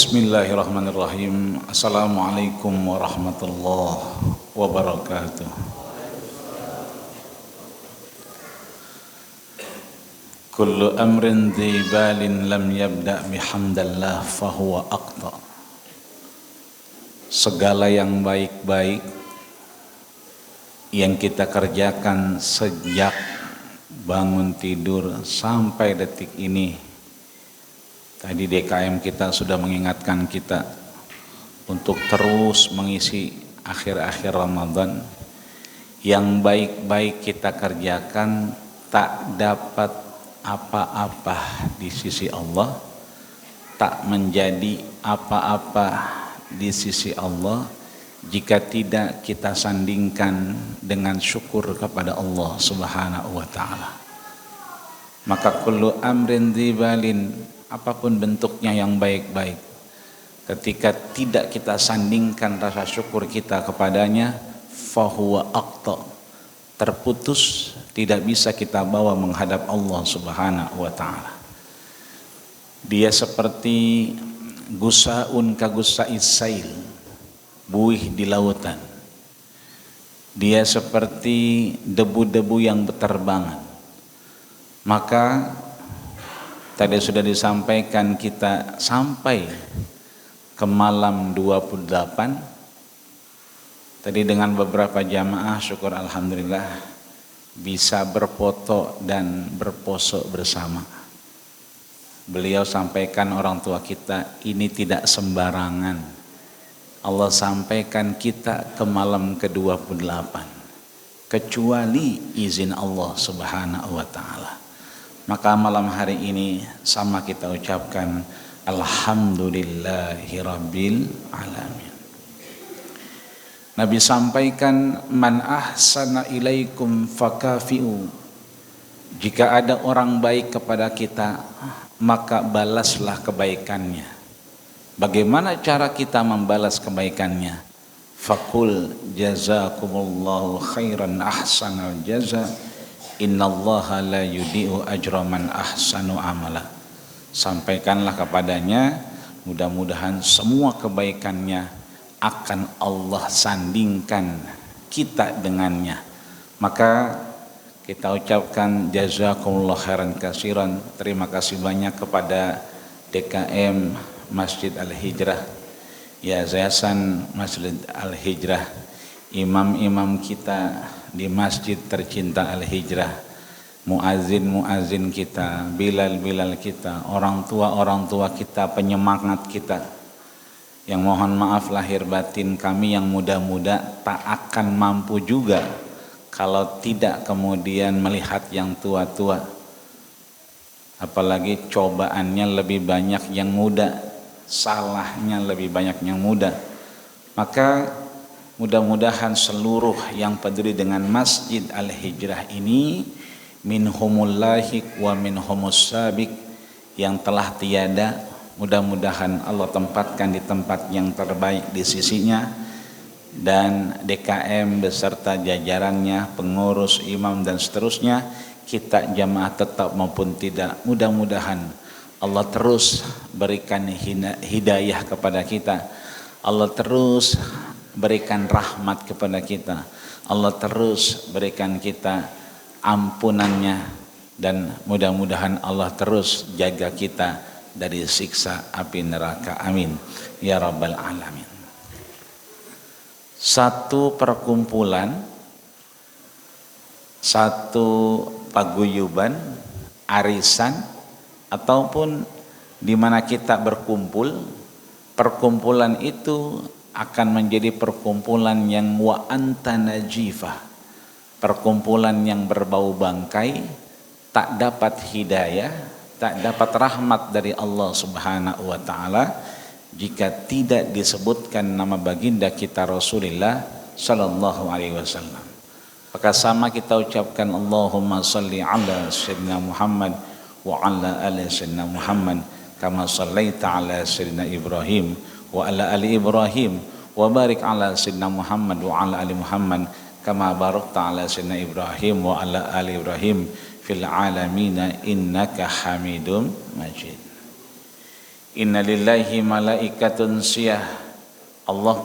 Bismillahirrahmanirrahim. Assalamualaikum warahmatullahi wabarakatuh. Kullu amrin dhi balin lam yabda' bihamdallah fahuwa aqta. Segala yang baik-baik yang kita kerjakan sejak bangun tidur sampai detik ini. Tadi DKM kita sudah mengingatkan kita untuk terus mengisi akhir-akhir Ramadan. Yang baik-baik kita kerjakan tak dapat apa-apa di sisi Allah, tak menjadi apa-apa di sisi Allah jika tidak kita sandingkan dengan syukur kepada Allah Subhanahu wa taala. Maka kullu amrin dzibalin, apapun bentuknya yang baik-baik, ketika tidak kita sandingkan rasa syukur kita kepadanya, fahuwa aqta, terputus, tidak bisa kita bawa menghadap Allah Subhanahu wa taala. Dia seperti gusaun kagusais sail, buih di lautan. Dia seperti debu-debu yang berterbangan. Maka tadi sudah disampaikan kita sampai ke malam 28. Tadi dengan beberapa jamaah, syukur alhamdulillah bisa berfoto dan berpose bersama. Beliau sampaikan, orang tua kita, ini tidak sembarangan. Allah sampaikan kita ke malam ke-28 kecuali izin Allah Subhanahu wa taala. Maka malam hari ini sama kita ucapkan alhamdulillahirabbil alamin. Nabi sampaikan, man ahsana ilaikum fakafi'u. Jika ada orang baik kepada kita, maka balaslah kebaikannya. Bagaimana cara kita membalas kebaikannya? Faqul jazakumullahu khairan ahsanal jaza, innallaha la yudi'u ajra man ahsanu amala. Sampaikanlah kepadanya, mudah-mudahan semua kebaikannya akan Allah sandingkan kita dengannya. Maka kita ucapkan jazakumullahu khairan katsiran. Terima kasih banyak kepada DKM Masjid Al-Hijrah, Yayasan Masjid Al-Hijrah, imam-imam kita di masjid tercinta Al-Hijrah, muazin kita, bilal kita, orang tua kita, penyemangat kita, yang mohon maaf lahir batin kami yang muda-muda tak akan mampu juga kalau tidak kemudian melihat yang tua-tua, apalagi cobaannya lebih banyak yang muda, salahnya lebih banyak yang muda. Maka mudah-mudahan seluruh yang peduli dengan Masjid Al-Hijrah ini, minhumul lahiq wa minhumus sabiq, yang telah tiada, mudah-mudahan Allah tempatkan di tempat yang terbaik di sisinya, dan DKM beserta jajarannya, pengurus, imam dan seterusnya, kita jamaah tetap maupun tidak, mudah-mudahan Allah terus berikan hidayah kepada kita, Allah terus berikan rahmat kepada kita, Allah terus berikan kita ampunannya, dan mudah-mudahan Allah terus jaga kita dari siksa api neraka. Amin ya rabbal alamin. Satu perkumpulan, satu paguyuban, arisan, ataupun di mana kita berkumpul, perkumpulan itu akan menjadi perkumpulan yang wa anta najifah, perkumpulan yang berbau bangkai, tak dapat hidayah, tak dapat rahmat dari Allah Subhanahu wa taala jika tidak disebutkan nama baginda kita Rasulullah sallallahu alaihi wasallam. Maka sama kita ucapkan Allahumma salli ala sayyidina Muhammad wa ala ali sayyidina Muhammad kama sallaita ala sayyidina Ibrahim wa ala ali Ibrahim wa barik ala sayyidina Muhammad wa ala ali Muhammad kama barakta ala sayyidina Ibrahim wa ala ali Ibrahim fil alamina innaka Hamidum Majid. Innalillahi malaikatun siyah. Allah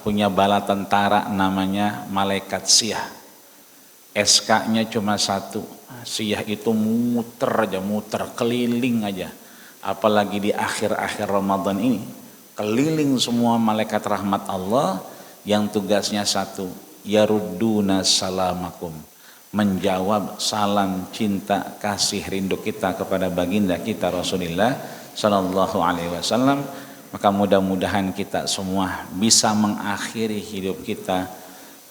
punya bala tentara namanya malaikat siyah. SK-nya cuma satu. Siyah itu muter keliling aja. Apalagi di akhir-akhir Ramadan ini, keliling semua malaikat rahmat Allah yang tugasnya satu, yarudduna salamakum, menjawab salam cinta kasih rindu kita kepada baginda kita Rasulullah sallallahu alaihi wasallam. Maka mudah-mudahan kita semua bisa mengakhiri hidup kita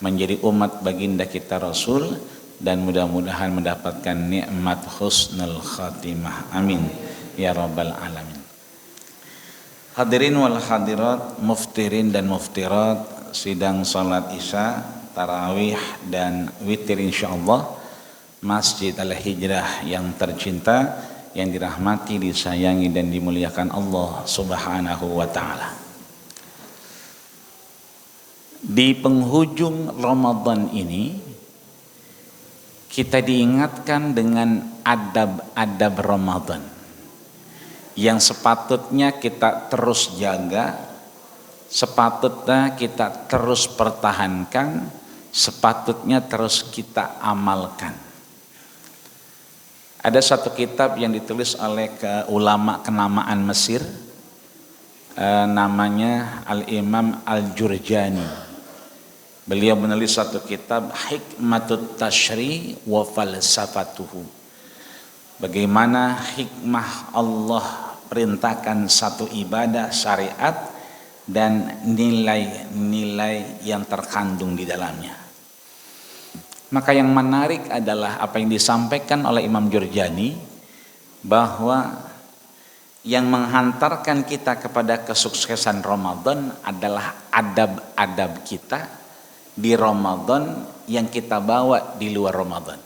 menjadi umat baginda kita Rasul, dan mudah-mudahan mendapatkan nikmat husnul khatimah. Amin ya rabbal alamin. Hadirin wal hadirat, muftirin dan muftirat, sidang salat isya, tarawih dan witir insyaallah, Masjid Al-Hijrah yang tercinta, yang dirahmati, disayangi dan dimuliakan Allah Subhanahu wa taala. Di penghujung Ramadan ini kita diingatkan dengan adab-adab Ramadan yang sepatutnya kita terus jaga, sepatutnya kita terus pertahankan, sepatutnya terus kita amalkan. Ada satu kitab yang ditulis oleh ulama kenamaan Mesir, namanya Al-Imam Al-Jurjani. Beliau menulis satu kitab, Hikmatut Tashri wa Falsafatuhu. Bagaimana hikmah Allah perintahkan satu ibadah syariat dan nilai-nilai yang terkandung di dalamnya. Maka yang menarik adalah apa yang disampaikan oleh Imam Jurjani, bahwa yang menghantarkan kita kepada kesuksesan Ramadan adalah adab-adab kita di Ramadan yang kita bawa di luar Ramadan.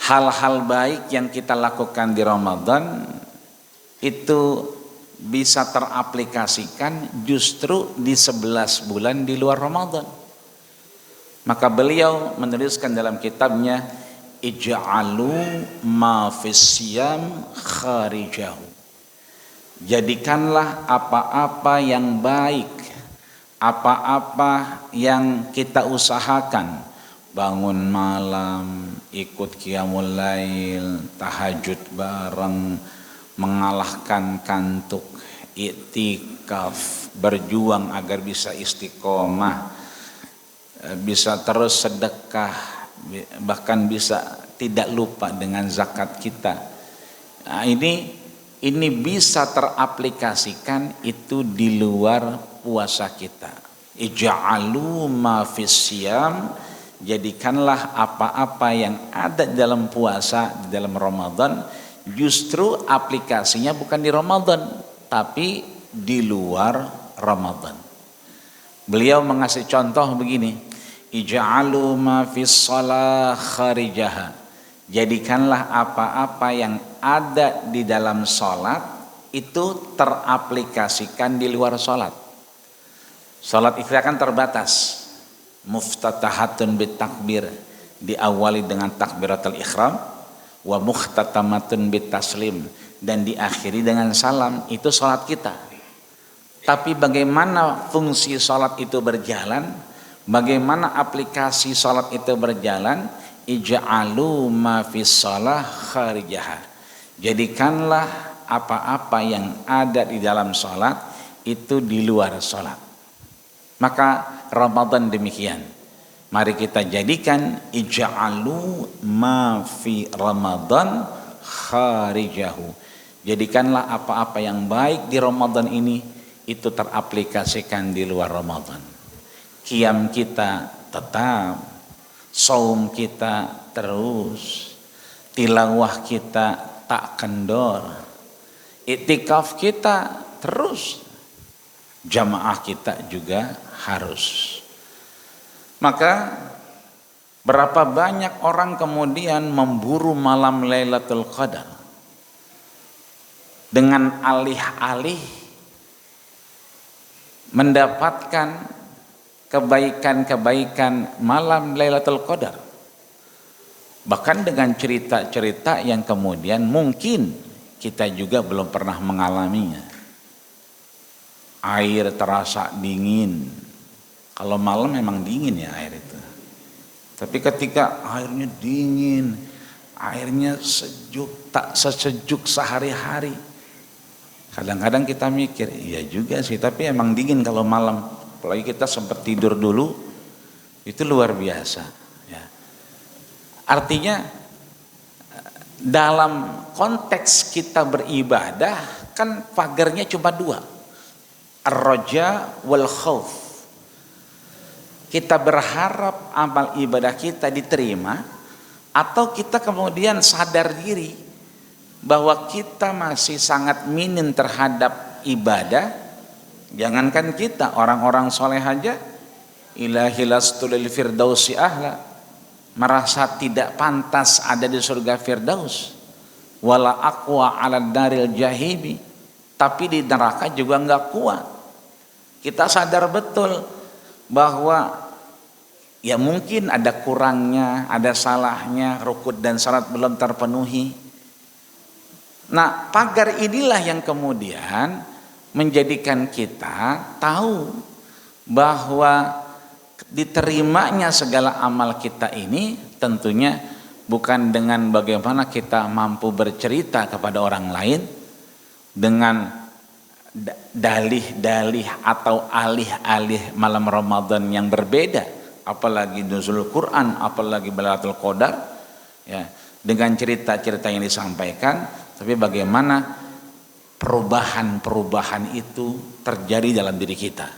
Hal-hal baik yang kita lakukan di Ramadan itu bisa teraplikasikan justru di 11 bulan di luar Ramadan. Maka beliau menuliskan dalam kitabnya, ij'alu ma fis siyam kharijahu. Jadikanlah apa-apa yang baik, apa-apa yang kita usahakan, bangun malam, ikut qiyamul lail, tahajud bareng, mengalahkan kantuk, iktikaf, berjuang agar bisa istiqomah, bisa terus sedekah, bahkan bisa tidak lupa dengan zakat kita. Nah, ini bisa teraplikasikan itu di luar puasa kita. Ij'alu ma fis siyam, jadikanlah apa-apa yang ada dalam puasa, di dalam Ramadan, justru aplikasinya bukan di Ramadan, tapi di luar Ramadan. Beliau mengasih contoh begini, ij'alu ma fis shalah kharijaha. Jadikanlah apa-apa yang ada di dalam salat itu teraplikasikan di luar salat. Salat itu kan terbatas. Muftatahatun bitakbir, diawali dengan takbiratul ihram, wa mukhtatamatun bitaslim, dan diakhiri dengan salam. Itu salat kita. Tapi bagaimana fungsi salat itu berjalan? Bagaimana aplikasi salat itu berjalan? Ij'alu ma fis shalah kharijaha. Jadikanlah apa-apa yang ada di dalam salat itu di luar salat. Maka Ramadan demikian. Mari kita jadikan ij'alu ma fi Ramadan kharijahu. Jadikanlah apa-apa yang baik di Ramadan ini itu teraplikasikan di luar Ramadan. Qiyam kita tetap, saum kita terus, tilawah kita tak kendor, iktikaf kita terus, jamaah kita juga harus. Maka berapa banyak orang kemudian memburu malam Lailatul Qadar dengan alih-alih mendapatkan kebaikan-kebaikan malam Lailatul Qadar, bahkan dengan cerita-cerita yang kemudian mungkin kita juga belum pernah mengalaminya. Air terasa dingin. Kalau malam memang dingin ya air itu. Tapi ketika airnya dingin, airnya sejuk, tak sesejuk sehari-hari. Kadang-kadang kita mikir, iya juga sih, tapi emang dingin kalau malam. Apalagi kita sempat tidur dulu, itu luar biasa. Ya. Artinya dalam konteks kita beribadah, kan pagarnya cuma dua. Ar-raja wal khauf. Kita berharap amal ibadah kita diterima, atau kita kemudian sadar diri bahwa kita masih sangat minim terhadap ibadah. Jangankan kita, orang-orang soleh aja, ilahi lastu lil firdausi ahla, merasa tidak pantas ada di surga firdaus, wala aqwa ala daril jahimi, tapi di neraka juga enggak kuat. Kita sadar betul bahwa ya mungkin ada kurangnya, ada salahnya, rukun dan syarat belum terpenuhi. Nah, pagar inilah yang kemudian menjadikan kita tahu bahwa diterimanya segala amal kita ini tentunya bukan dengan bagaimana kita mampu bercerita kepada orang lain dengan dalih-dalih atau alih-alih malam Ramadan yang berbeda, apalagi nuzul Quran, apalagi Lailatul Qadar, ya, dengan cerita-cerita yang disampaikan, tapi bagaimana perubahan-perubahan itu terjadi dalam diri kita.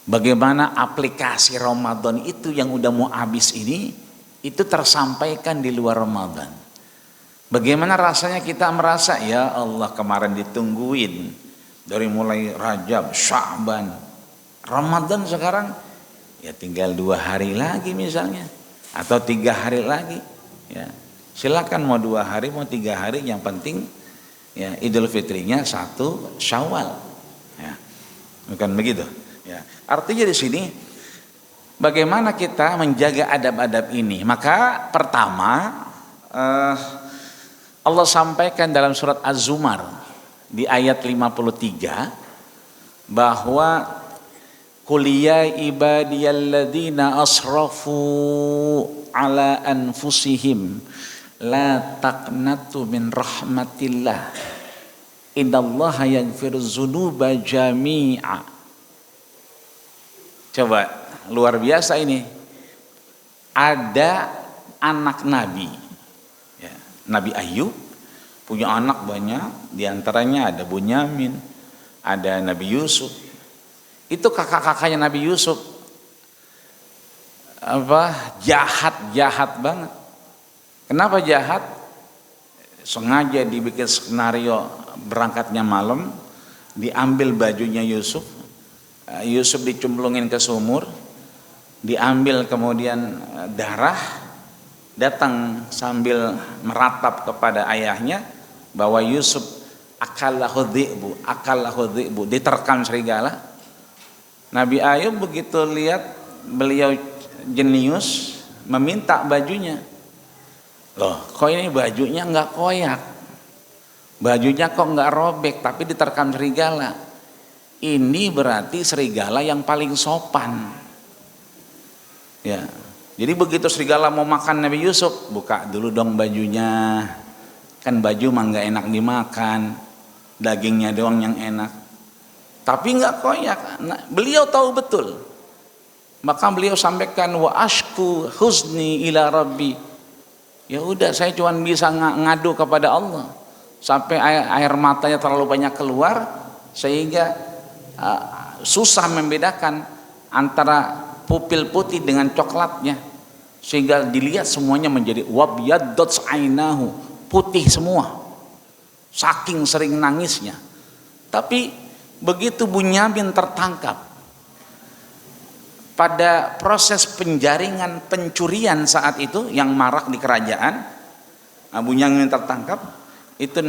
Bagaimana aplikasi Ramadan itu yang udah mau habis ini itu tersampaikan di luar Ramadan. Bagaimana rasanya kita merasa, ya Allah kemarin ditungguin dari mulai Rajab, Sya'ban, Ramadan sekarang ya tinggal 2 hari lagi misalnya, atau 3 hari lagi. Ya, silakan mau 2 hari mau 3 hari, yang penting ya Idul Fitrinya 1 Syawal. Ya, bukan begitu. Ya, artinya di sini bagaimana kita menjaga adab-adab ini. Maka pertama Allah sampaikan dalam surat Az-Zumar di ayat 53 bahwa qul ya ibadiyalladzina asrafu ala anfusihim la taqnatu min rahmatillah innallaha yaghfiruz dzunuba jami'a. Coba, luar biasa ini. Ada anak Nabi, ya, Nabi Ayub punya anak banyak, diantaranya ada Bunyamin, ada Nabi Yusuf. Itu kakak-kakaknya Nabi Yusuf, jahat banget. Kenapa jahat? Sengaja dibikin skenario berangkatnya malam, diambil bajunya Yusuf, Yusuf dicemplungin ke sumur, diambil kemudian darah, datang sambil meratap kepada ayahnya bahwa Yusuf akallahu dhi'bu, diterkam serigala. Nabi Ayub begitu lihat beliau jenius, meminta bajunya. Loh, kok ini bajunya enggak koyak, bajunya kok enggak robek, tapi diterkam serigala. Ini berarti serigala yang paling sopan. Ya, jadi begitu serigala mau makan Nabi Yusuf, buka dulu dong bajunya. Kan baju mah enggak enak dimakan, dagingnya doang yang enak. Tapi enggak koyak. Nah, beliau tahu betul. Maka beliau sampaikan wa ashku huzni ila rabbi. Ya udah, saya cuma bisa ngadu kepada Allah. Sampai air matanya terlalu banyak keluar sehingga susah membedakan antara pupil putih dengan coklatnya, sehingga dilihat semuanya menjadi wabyaddat ainahu, putih semua saking sering nangisnya. Tapi begitu Bunyamin tertangkap pada proses penjaringan pencurian saat itu yang marak di kerajaan, Bunyamin tertangkap, itu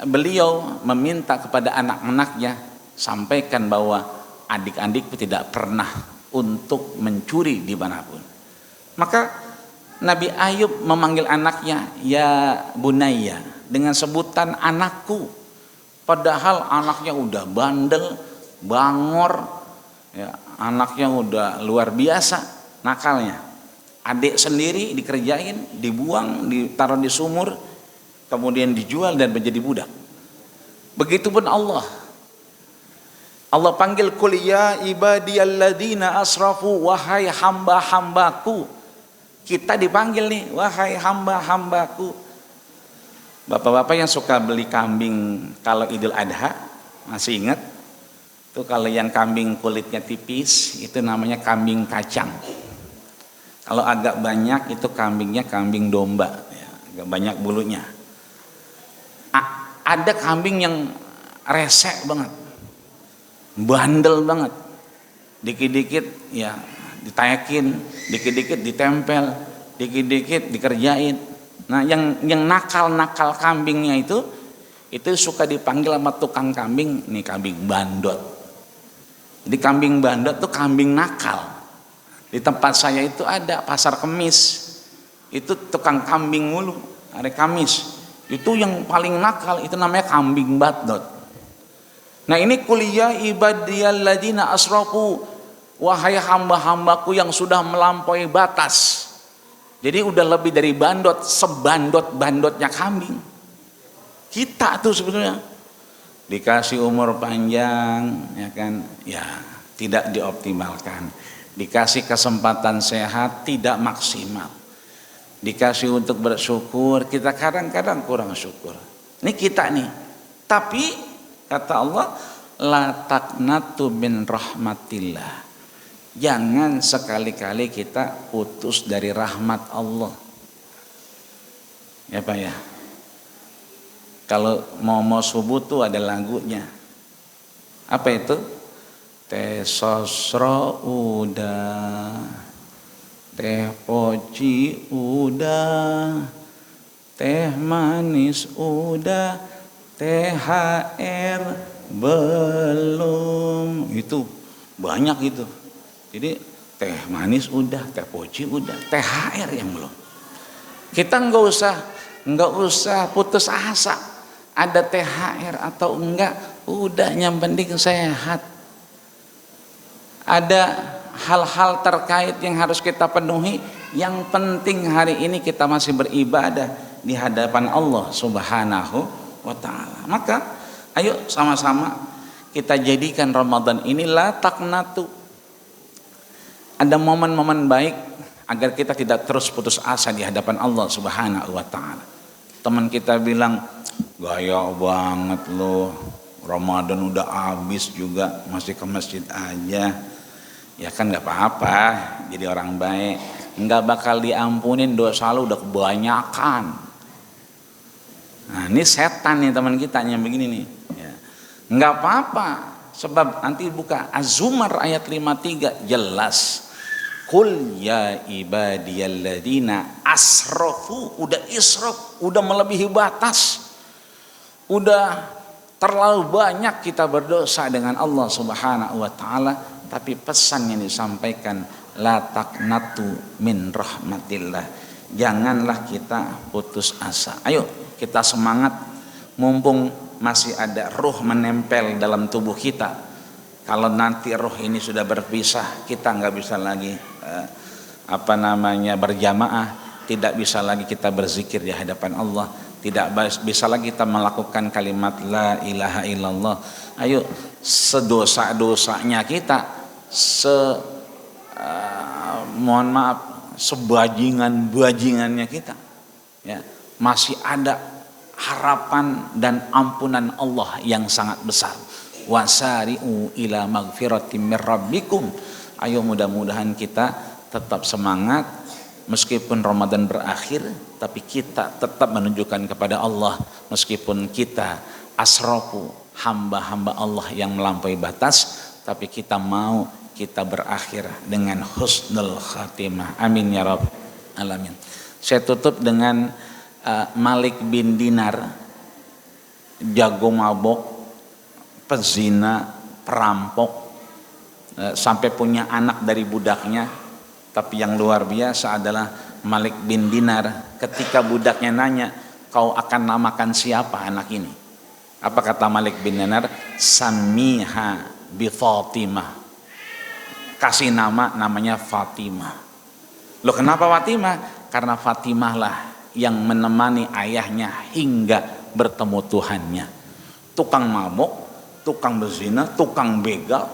beliau meminta kepada anak-anaknya, sampaikan bahwa adik-adikku tidak pernah untuk mencuri dimanapun. Maka Nabi Ayub memanggil anaknya ya bunayya dengan sebutan anakku, padahal anaknya udah bandel, bangor, ya, anaknya udah luar biasa nakalnya. Adik sendiri dikerjain, dibuang, ditaruh di sumur, kemudian dijual dan menjadi budak. Begitupun Allah. Allah panggil qul ya ibadiyalladzina asrafu, wahai hamba-hambaku. Kita dipanggil nih, wahai hamba-hambaku. Bapak-bapak yang suka beli kambing kalau Idul Adha, masih ingat? Tuh kalau yang kambing kulitnya tipis, itu namanya kambing kacang. Kalau agak banyak itu kambingnya kambing domba, ya, agak banyak bulunya. Ada kambing yang resek banget, bandel banget, dikit-dikit ya ditayakin, dikit-dikit ditempel, dikit-dikit dikerjain. Nah yang nakal kambingnya itu suka dipanggil sama tukang kambing, nih kambing bandot. Jadi kambing bandot tuh kambing nakal. Di tempat saya itu ada pasar Kemis, itu tukang kambing mulu, hari Kamis. Itu yang paling nakal, itu namanya kambing bandot. Nah ini kuliah ibadiyalladzina asrafu, wahai hamba-hambaku yang sudah melampaui batas. Jadi udah lebih dari bandot, sebandot-bandotnya kambing. Kita tuh sebenarnya dikasih umur panjang, ya kan, ya tidak dioptimalkan. Dikasih kesempatan sehat, tidak maksimal. Dikasih untuk bersyukur, kita kadang-kadang kurang syukur. Ini kita nih. Tapi kata Allah, la taqnatu min rahmatillah. Jangan sekali-kali kita putus dari rahmat Allah. Ya Pak ya. Kalau mau subuh tuh ada lagunya. Apa itu? Teh sosro udah, teh poci udah, teh manis udah, THR belum. Itu banyak itu. Jadi teh manis udah, teh poci udah, THR yang belum. Kita nggak usah putus asa. Ada THR atau enggak, udah yang penting sehat. Ada hal-hal terkait yang harus kita penuhi. Yang penting hari ini kita masih beribadah di hadapan Allah Subhanahu wa ta'ala. Maka ayo sama-sama kita jadikan Ramadan ini la taqnatu. Ada momen-momen baik agar kita tidak terus putus asa di hadapan Allah Subhanahu wa ta'ala. Teman kita bilang, gaya banget loh, Ramadan udah habis juga masih ke masjid aja. Ya kan gak apa-apa, jadi orang baik. Gak bakal diampunin, dosa lu udah kebanyakan. Nah ini setan nih teman kita yang begini nih ya. Gak apa-apa, sebab nanti buka Az-Zumar ayat 53 jelas. Qul ya ibadiyalladzina asrafu, udah israf, udah melebihi batas. Udah terlalu banyak kita berdosa dengan Allah Subhanahu wa ta'ala. Tapi pesan yang disampaikan, la taqnatu min rahmatillah. Janganlah kita putus asa. Ayo kita semangat, mumpung masih ada ruh menempel dalam tubuh kita. Kalau nanti ruh ini sudah berpisah, kita nggak bisa lagi berjamaah, tidak bisa lagi kita berzikir di hadapan Allah, tidak bisa lagi kita melakukan kalimat la ilaha illallah. Ayo sedosa-dosanya kita, sebajingannya kita, ya, masih ada harapan dan ampunan Allah yang sangat besar. Wasari'u ila magfiratim mir rabbikum. Ayo mudah-mudahan kita tetap semangat meskipun Ramadan berakhir, tapi kita tetap menunjukkan kepada Allah meskipun kita asrafu, hamba-hamba Allah yang melampaui batas, tapi kita mau kita berakhir dengan husnul khatimah. Amin ya rabbal alamin. Saya tutup dengan Malik bin Dinar, jago mabok, pezina, perampok, sampai punya anak dari budaknya. Tapi yang luar biasa adalah Malik bin Dinar ketika budaknya nanya, kau akan namakan siapa anak ini? Apa kata Malik bin Dinar? Samiha bi Fatimah. Kasih namanya Fatimah. Loh kenapa Fatimah? Karena Fatimah lah yang menemani ayahnya hingga bertemu Tuhannya. Tukang mabuk, tukang berzina, tukang begal,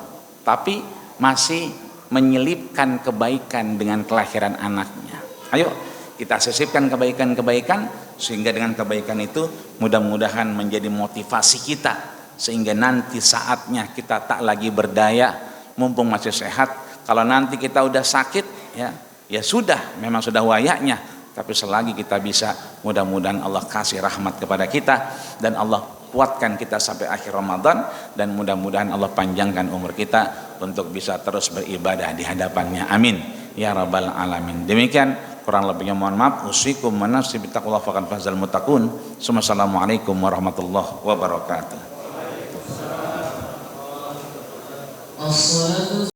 tapi masih menyelipkan kebaikan dengan kelahiran anaknya. Ayo kita sisipkan kebaikan-kebaikan, sehingga dengan kebaikan itu mudah-mudahan menjadi motivasi kita, sehingga nanti saatnya kita tak lagi berdaya, mumpung masih sehat. Kalau nanti kita udah sakit, ya sudah, memang sudah wayaknya. Tapi selagi kita bisa, mudah-mudahan Allah kasih rahmat kepada kita, dan Allah kuatkan kita sampai akhir Ramadan, dan mudah-mudahan Allah panjangkan umur kita untuk bisa terus beribadah di hadapannya. Amin ya rabbal alamin. Demikian, kurang lebihnya mohon maaf. Usikum wa nafsi bittaqwallah faqad fazal muttaqun. Assalamualaikum warahmatullahi wabarakatuh.